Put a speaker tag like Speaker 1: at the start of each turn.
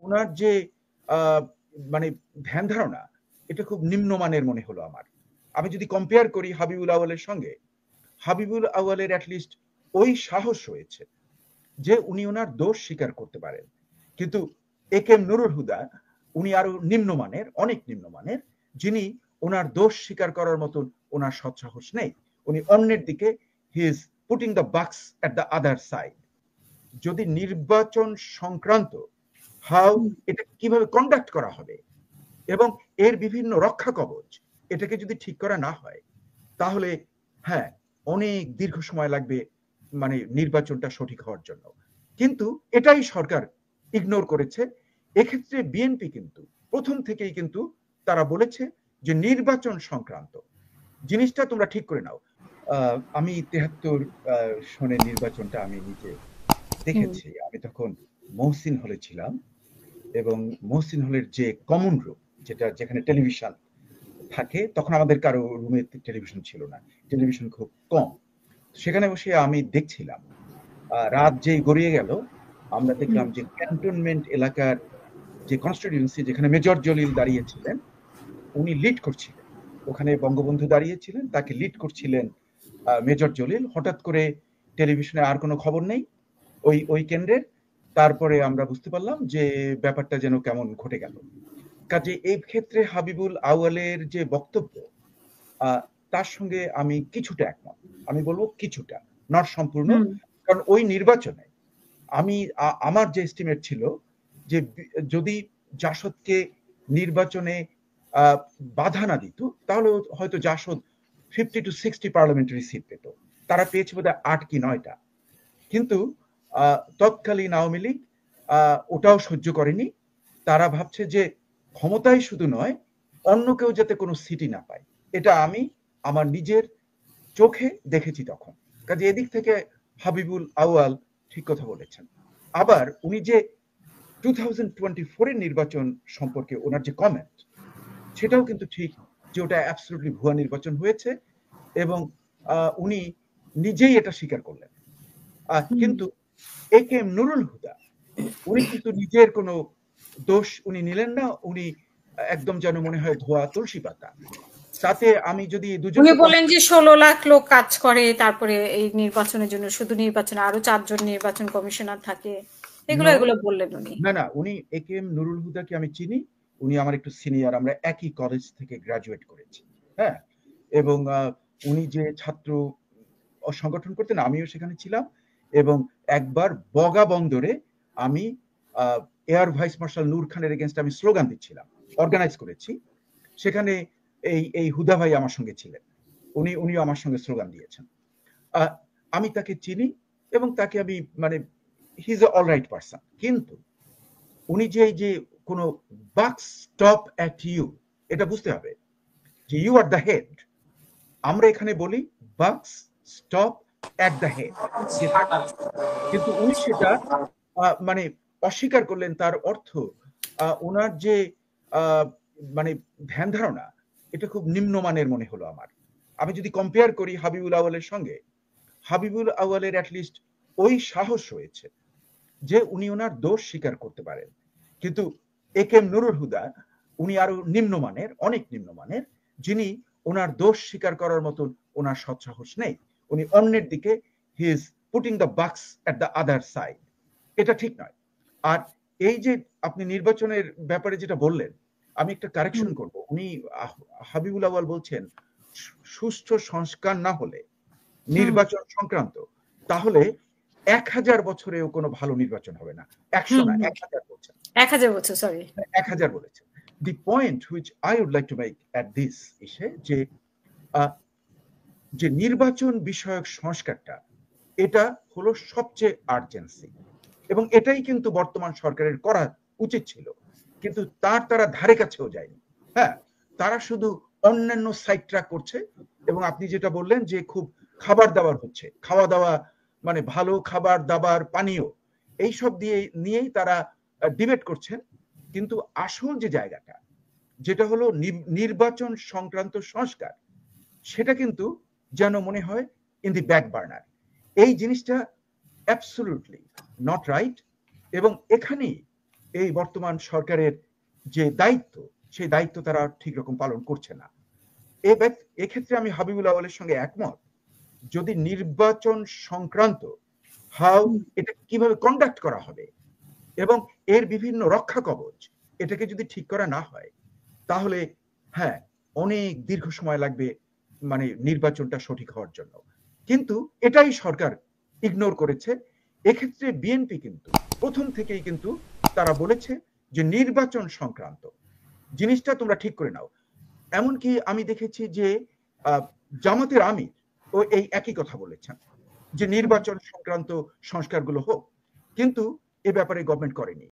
Speaker 1: ওনার যে আহ, মানে ধ্যান ধারণা, এটা খুব নিম্নমানের মনে হলো আমার। আমি যদি কম্পেয়ার করি হাবিবুল আউয়ালের সঙ্গে, হাবিবুল আউয়ালের অ্যাটলিস্ট ওই সাহস রয়েছে যে উনি ওনার দোষ স্বীকার করতে পারেন। কিন্তু এ কে এম নুরুল হুদা উনি আরো নিম্নমানের, অনেক নিম্নমানের, যিনি ওনার দোষ স্বীকার করার মতন ওনার সৎসাহস নেই। উনি অন্যের দিকে হি ইজ পুটিং দ্য বাক্স এট দ্য আদার সাইড। যদি নির্বাচন সংক্রান্ত হাউ এটা কিভাবে কন্ডাক্ট করা হবে এবং এর বিভিন্ন রক্ষা কবচ, এটাকে যদি ঠিক করা না হয়, তাহলে হ্যাঁ, অনেক দীর্ঘ সময় লাগবে মানে নির্বাচনটা সঠিক হওয়ার জন্য। কিন্তু এটাই সরকার ইগনোর করেছে। এক্ষেত্রে বিএনপি কিন্তু প্রথম থেকেই কিন্তু তারা বলেছে যে নির্বাচন সংক্রান্ত জিনিসটা তোমরা ঠিক করে নাও। আমি 73 সনের নির্বাচনটা আমি নিজে দেখেছি। আমি তখন মহসিন হলে ছিলাম, এবং মহসিন হলের যে কমন রুম, যেখানে টেলিভিশন থাকে, তখন আমাদের কারো রুমে টেলিভিশন ছিল না, টেলিভিশন খুব কম। সেখানে বসে আমি দেখছিলাম, রাত যেই গড়িয়ে গেল, আমরা দেখলাম যে ক্যান্টনমেন্ট এলাকার যে কনস্টিটিউয়েন্সি, যেখানে মেজর জলিল দাঁড়িয়েছিলেন, উনি লিড করছিলেন। ওখানে বঙ্গবন্ধু দাঁড়িয়েছিলেন, তাকে লিড করছিলেন মেজর জলিল। হঠাৎ করে টেলিভিশনে আর কোনো খবর নেই ওই কেন্দ্রের। তারপরে আমরা বুঝতে পারলাম যে ব্যাপারটা যেন কেমন ঘটে গেল। কাজে এই ক্ষেত্রে হাবিবুল আউয়ালের যে বক্তব্য, তার সঙ্গে আমি কিছুটা একমত। আমি বলবো কিছুটা, নট সম্পূর্ণ। কারণ ওই নির্বাচনে আমার যে এস্টিমেট ছিল যে যদি জাসদকে নির্বাচনে বাধা না দিত, তাহলে হয়তো জাসদ 50 to 60 পার্লামেন্টারি সিট পেত। তারা পেয়েছে বোধহয় 8 কি 9টা। কিন্তু তৎকালীন আওয়ামী লীগ ওটাও সহ্য করেনি। তারা ভাবছে যে ক্ষমতায় শুধু নয়, অন্য কেউ যাতে কোনো সিটই না পায়। এটা আমি আমার নিজের চোখে দেখেছি তখন। কাজে এদিক থেকে হাবিবুল আউয়াল ঠিক কথা বলেছেন। আবার উনি যে 2024 এর নির্বাচন সম্পর্কে ওনার যে কমেন্ট, সেটাও কিন্তু ঠিক, যে ওটা অ্যাবসলিউটলি ভুয়া নির্বাচন হয়েছে, এবং উনি নিজেই এটা স্বীকার করলেন। কিন্তু এ কে এম নুরুল হুদা উনি কিন্তু নিজের কোনো দোষ উনি নিলেন না। উনি একদম যেন মনে হয় ধোয়া তুলসী পাতা। তাতে আমি যদি
Speaker 2: উনি
Speaker 1: দুজনকে
Speaker 2: বলেন যে 16 লাখ লোক কাজ করে, তারপরে এই নির্বাচনের জন্য, শুধু নির্বাচনে আরো 4 জন নির্বাচন কমিশনার থাকে, এগুলো
Speaker 1: নো,
Speaker 2: এগুলো বললেন উনি।
Speaker 1: না না, উনি এ কে এম নুরুল হুদাকে আমি চিনি। উনি আমার একটু সিনিয়র, আমরা একই কলেজ থেকে গ্রাজুয়েট করেছি। হ্যাঁ, এবং উনি যে ছাত্র সংগঠন করতেন, আমিও সেখানে ছিলাম। এবং একবার বগা বন্দরে আমি এয়ার ভাইস মার্শাল নূর খানের এগেনস্ট আমি স্লোগান দিচ্ছিলাম, অর্গানাইজ করেছি। সেখানে এই হুদা ভাই আমার সঙ্গে ছিলেন, উনিও আমার সঙ্গে স্লোগান দিয়েছেন। আমি তাকে চিনি, এবং তাকে আমি মানে he is a all right person. কিন্তু উনি যে কোনো বাক স্টপ অ্যাট ইউ, এটা বুঝতে হবে যে ইউ আর দ্য হেড। আমরা এখানে বলি বাক্স স্টপ অ্যাট দ্য হেড, কিন্তু উনি সেটা মানে অস্বীকার করলেন। তার অর্থ ওনার যে আহ, মানে ধ্যান ধারণা, এটা খুব নিম্নমানের মনে হলো আমার। আমি যদি কম্পেয়ার করি হাবিবুল আউয়ালের সঙ্গে, হাবিবুল আউয়ালের অ্যাটলিস্ট ওই সাহস রয়েছে যে উনি ওনার দোষ স্বীকার করতে পারেন। কিন্তু এ কে এম নুরুল হুদা উনি আরো নিম্নমানের, অনেক নিম্নমানের, যিনি ওনার দোষ স্বীকার করার মতন ওনার সৎসাহস নেই। উনি অন্যের দিকে হি ইজ পুটিং দ্য বাক্স এট দ্য আদার সাইড। এটা ঠিক নয়। আর এই যে আপনি নির্বাচনের ব্যাপারে যেটা বললেন, আমি একটা কারেকশন করব। উনি হাবিবুল আউয়াল বলছেন সুষ্ঠু সংস্কার না হলে নির্বাচন সংক্রান্ত, তাহলে 1000 বছরেও কোনো ভালো নির্বাচন হবে না। 100 না, 1000 বলছেন।
Speaker 2: 1000 বছর, সরি।
Speaker 1: 1000 বলেছেন। The point which I would like to make at this ইসে যে নির্বাচন বিষয়ক সংস্কারটা, এটা হলো সবচেয়ে আর্জেন্সি, এবং এটাই কিন্তু বর্তমান সরকারের করা উচিত ছিল। কিন্তু তারা ধারে কাছেও যায়নি। হ্যাঁ, তারা শুধু অন্যান্য সাইড ট্র্যাক করছে। এবং আপনি যেটা বললেন যে খুব খাবার দাবার হচ্ছে, খাওয়া দাওয়া মানে ভালো খাবার দাবার, পানীয়, এইসব নিয়েই তারা ডিবেট করছেন। কিন্তু আসল যে জায়গাটা, যেটা হলো নির্বাচন সংক্রান্ত সংস্কার, সেটা কিন্তু যেন মনে হয় ইন দি ব্যাক বার্নার। এই জিনিসটা অ্যাবসলিউটলি নট রাইট। এবং এই বর্তমান সরকারের যে দায়িত্ব, সেই দায়িত্ব তারা ঠিক রকম পালন করছে না। এক্ষেত্রে আমি হাবিবুল আউয়ালের সঙ্গে একমত। যদি নির্বাচন সংক্রান্ত এটা কিভাবে কন্ডাক্ট করা হবে এবং এর বিভিন্ন রক্ষা কবচ এটাকে যদি ঠিক করা না হয়, তাহলে হ্যাঁ, অনেক দীর্ঘ সময় লাগবে মানে নির্বাচনটা সঠিক হওয়ার জন্য। কিন্তু এটাই সরকার ইগনোর করেছে। এক্ষেত্রে বিএনপি কিন্তু প্রথম থেকেই কিন্তু তারা বলেছে যে নির্বাচন সংক্রান্ত জিনিসটা তোমরা ঠিক করে নাও। এমনকি আমি দেখেছি যে জামাতের আমির ও এই একই কথা বলেছেন যে নির্বাচন সংক্রান্ত সংস্কারগুলো হোক, কিন্তু এ ব্যাপারে গভর্নমেন্ট করেনি।